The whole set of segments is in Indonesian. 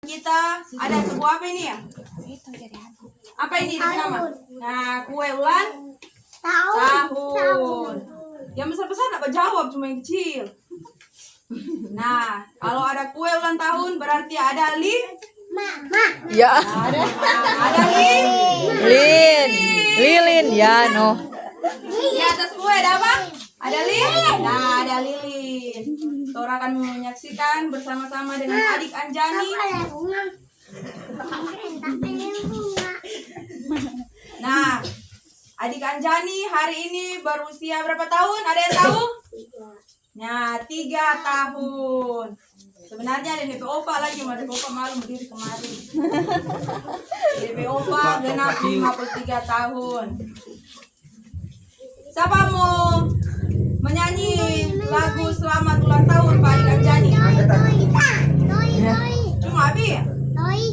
Kita ada sebuah apa ini ya? Apa ini nama? Nah, kue ulang tahun. Yang besar-besar nggak jawab, cuma yang kecil. Nah, kalau ada kue ulang tahun berarti ada Ya. ada Lilin ya no. Di atas kue ada apa? Ada lilin. Nah, ada lilin. Tora akan menyaksikan bersama-sama dengan adik Anjani. Nah, adik Anjani hari ini berusia berapa tahun? Ada yang tahu? Nah, 3 tahun. Sebenarnya ada DP Opa lagi, mau DP Opa malu berdiri kemarin. DP Opa genap 53 tahun. Siapa mau menyanyi lagu selamat ulang tahun Pak Adik Anjani? Cuma Abi ya?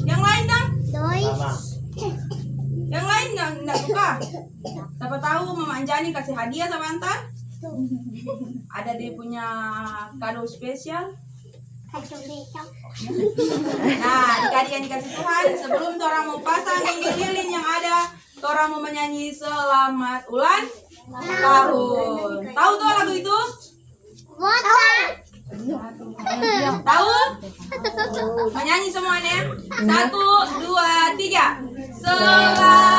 Yang lain dong? Yang lain nggak suka? Siapa tahu Mama Anjani kasih hadiah sama Antar? Ada dia punya kado spesial. Nah, adik-adik yang dikasih Tuhan, sebelum Tora mau pasang lilin yang ada, Tora mau menyanyi selamat ulang tahun. Tahu tuh lagu itu? Tahu? Menyanyi semuanya. 1, 2, 3. Selamat